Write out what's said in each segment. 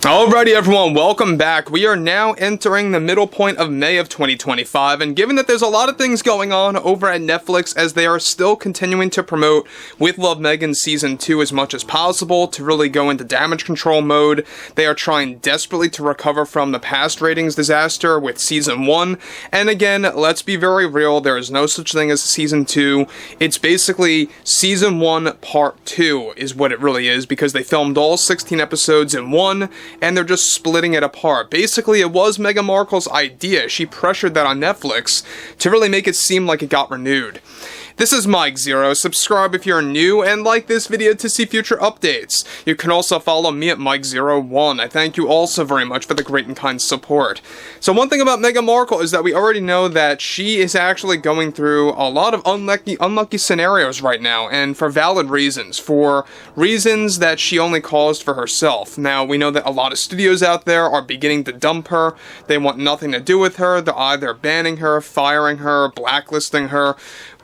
Alrighty everyone, welcome back. We are now entering the middle point of May of 2025, and given that there's a lot of things going on over at Netflix as they are still continuing to promote With Love Meghan Season 2 as much as possible to really go into damage control mode, they are trying desperately to recover from the past ratings disaster with Season 1, and again, let's be very real, there is no such thing as Season 2. It's basically Season 1 Part 2 is what it really is, because they filmed all 16 episodes in one, and they're just splitting it apart. Basically, it was Meghan Markle's idea. She pressured that on Netflix to really make it seem like it got renewed. This is Mike Zero. Subscribe if you're new, and like this video to see future updates. You can also follow me at Mike01. I thank you all so very much for the great and kind support. So one thing about Meghan Markle is that we already know that she is actually going through a lot of unlucky scenarios right now, and for valid reasons. For reasons that she only caused for herself. Now, we know that a lot of studios out there are beginning to dump her. They want nothing to do with her. They're either banning her, firing her, blacklisting her.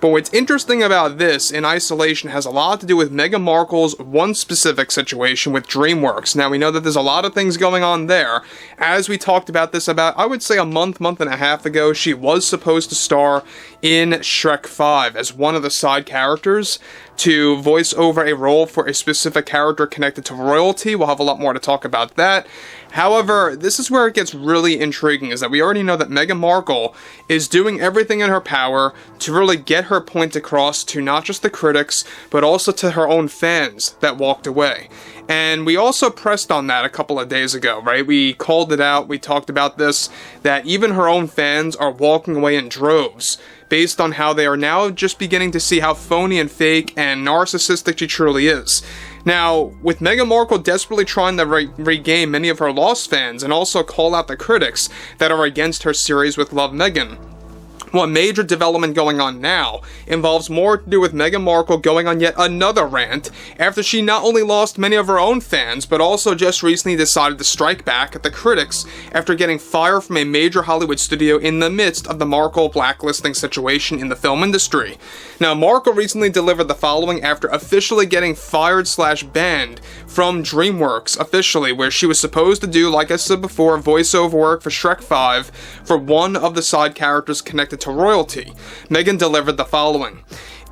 But what's interesting about this, in isolation, has a lot to do with Meghan Markle's one specific situation with DreamWorks. Now, we know that there's a lot of things going on there. As we talked about this about, I would say a month and a half ago, she was supposed to star in Shrek 5 as one of the side characters to voice over a role for a specific character connected to royalty. We'll have a lot more to talk about that. However, this is where it gets really intriguing, is that we already know that Meghan Markle is doing everything in her power to really get her point across to not just the critics, but also to her own fans that walked away. And we also pressed on that a couple of days ago, right? We called it out, we talked about this, that even her own fans are walking away in droves, based on how they are now just beginning to see how phony and fake and narcissistic she truly is. Now, with Meghan Markle desperately trying to regain many of her lost fans and also call out the critics that are against her series with Love Meghan, one major development going on now involves more to do with Meghan Markle going on yet another rant after she not only lost many of her own fans, but also just recently decided to strike back at the critics after getting fired from a major Hollywood studio in the midst of the Markle blacklisting situation in the film industry. Now, Markle recently delivered the following after officially getting fired/banned from DreamWorks officially, where she was supposed to do, like I said before, voiceover work for Shrek 5 for one of the side characters connected to royalty. Meghan delivered the following.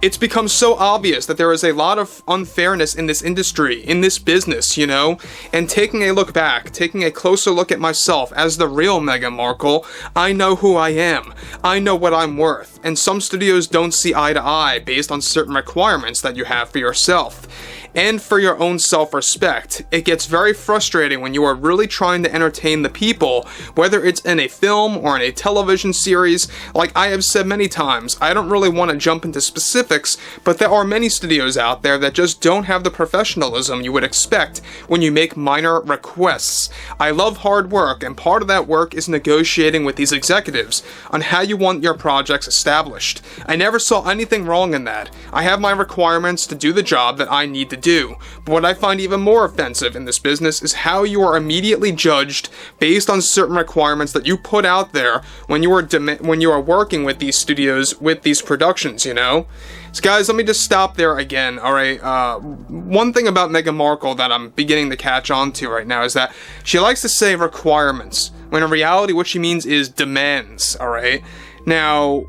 It's become so obvious that there is a lot of unfairness in this industry, in this business, you know? And taking a look back, taking a closer look at myself as the real Meghan Markle, I know who I am. I know what I'm worth. And some studios don't see eye to eye based on certain requirements that you have for yourself. And for your own self-respect. It gets very frustrating when you are really trying to entertain the people, whether it's in a film or in a television series. Like I have said many times, I don't really want to jump into specifics, but there are many studios out there that just don't have the professionalism you would expect when you make minor requests. I love hard work, and part of that work is negotiating with these executives on how you want your projects established. I never saw anything wrong in that. I have my requirements to do the job that I need to do. But what I find even more offensive in this business is how you are immediately judged based on certain requirements that you put out there when you are working with these studios, with these productions, you know? So guys, let me just stop there again, alright? One thing about Meghan Markle that I'm beginning to catch on to right now is that she likes to say requirements, when in reality what she means is demands, alright? Now,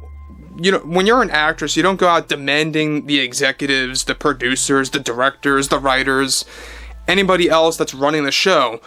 you know, when you're an actress, you don't go out demanding the executives, the producers, the directors, the writers, anybody else that's running the show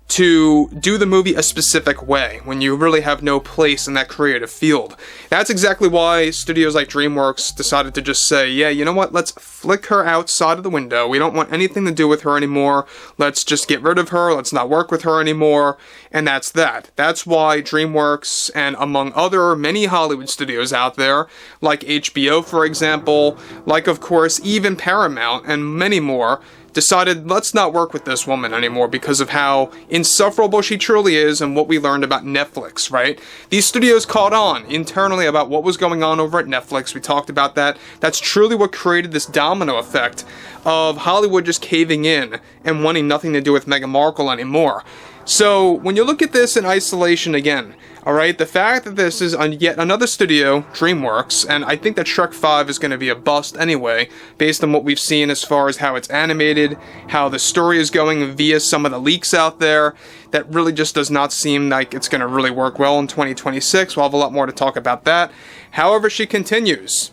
to do the movie a specific way when you really have no place in that creative field. That's exactly why studios like DreamWorks decided to just say, yeah, you know what, let's flick her outside of the window. We don't want anything to do with her anymore. Let's just get rid of her. Let's not work with her anymore. And that's that. That's why DreamWorks, and among other many Hollywood studios out there, like HBO, for example, like, of course, even Paramount, and many more, decided let's not work with this woman anymore because of how insufferable she truly is and what we learned about Netflix, right? These studios caught on internally about what was going on over at Netflix. We talked about that. That's truly what created this domino effect of Hollywood just caving in and wanting nothing to do with Meghan Markle anymore. So, when you look at this in isolation again, alright, the fact that this is on yet another studio, DreamWorks, and I think that Shrek 5 is going to be a bust anyway, based on what we've seen as far as how it's animated, how the story is going via some of the leaks out there, that really just does not seem like it's going to really work well in 2026. We'll have a lot more to talk about that. However, she continues.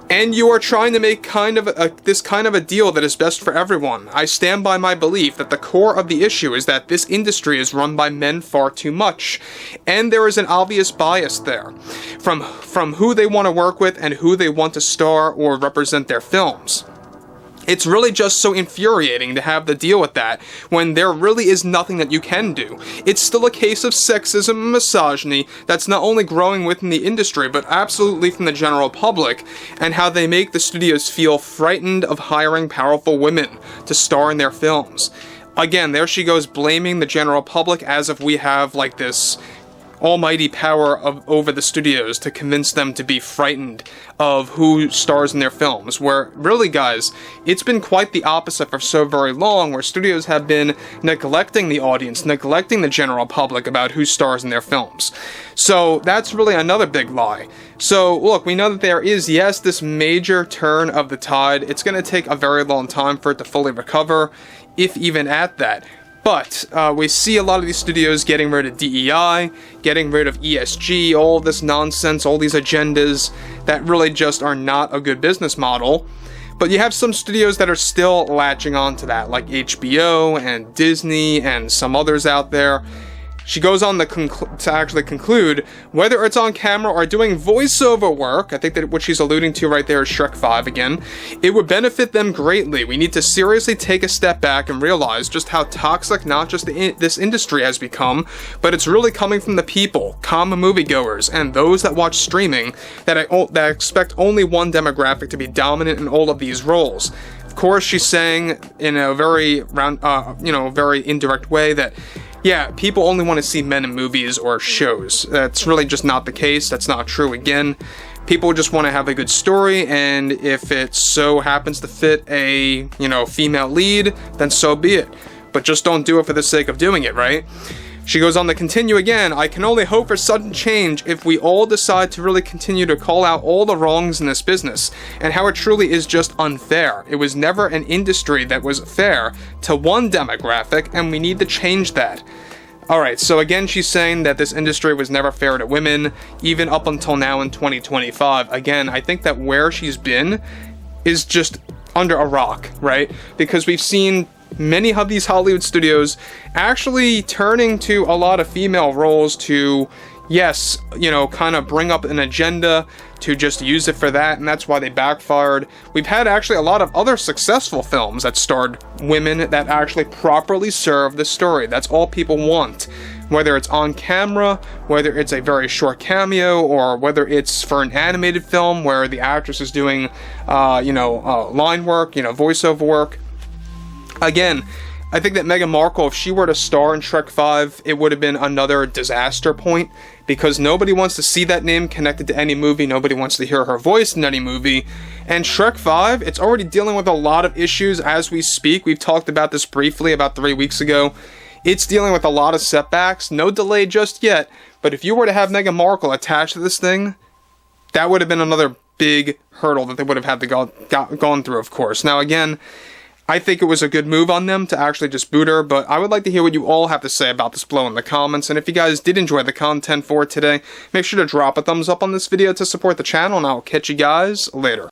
And you are trying to make this kind of a deal that is best for everyone. I stand by my belief that the core of the issue is that this industry is run by men far too much. And there is an obvious bias there. From who they want to work with and who they want to star or represent their films. It's really just so infuriating to have to deal with that when there really is nothing that you can do. It's still a case of sexism and misogyny that's not only growing within the industry, but absolutely from the general public, and how they make the studios feel frightened of hiring powerful women to star in their films. Again, there she goes blaming the general public as if we have like this almighty power over the studios to convince them to be frightened of who stars in their films, where really, guys, it's been quite the opposite for so very long, where studios have been neglecting the audience, neglecting the general public about who stars in their films. So that's really another big lie. So look, we know that there is, yes, this major turn of the tide. It's going to take a very long time for it to fully recover, if even at that. But we see a lot of these studios getting rid of DEI, getting rid of ESG, all this nonsense, all these agendas that really just are not a good business model. But you have some studios that are still latching on to that, like HBO and Disney and some others out there. She goes on to actually conclude, whether it's on camera or doing voiceover work, I think that what she's alluding to right there is Shrek 5 again, it would benefit them greatly. We need to seriously take a step back and realize just how toxic not just this industry has become, but it's really coming from the people, common moviegoers, and those that watch streaming that expect only one demographic to be dominant in all of these roles. Of course, she's saying in a very very indirect way that, yeah, people only want to see men in movies or shows. That's really just not the case. That's not true again. People just want to have a good story, and if it so happens to fit a, female lead, then so be it. But just don't do it for the sake of doing it, right? She goes on to continue again, I can only hope for sudden change if we all decide to really continue to call out all the wrongs in this business, and how it truly is just unfair. It was never an industry that was fair to one demographic, and we need to change that. Alright, so again she's saying that this industry was never fair to women, even up until now in 2025. Again, I think that where she's been is just under a rock, right? Because we've seen many of these Hollywood studios actually turning to a lot of female roles to, yes, kind of bring up an agenda, to just use it for that, and that's why they backfired. We've had actually a lot of other successful films that starred women that actually properly serve the story. That's all people want. Whether it's on camera, whether it's a very short cameo, or whether it's for an animated film where the actress is doing, line work, voiceover work. Again, I think that Meghan Markle, if she were to star in Shrek 5, it would have been another disaster point, because nobody wants to see that name connected to any movie, nobody wants to hear her voice in any movie, and Shrek 5, it's already dealing with a lot of issues as we speak. We've talked about this briefly about 3 weeks ago. It's dealing with a lot of setbacks, no delay just yet, but if you were to have Meghan Markle attached to this thing, that would have been another big hurdle that they would have had to gone through, of course. Now again, I think it was a good move on them to actually just boot her, but I would like to hear what you all have to say about this below in the comments, and if you guys did enjoy the content for today, make sure to drop a thumbs up on this video to support the channel, and I'll catch you guys later.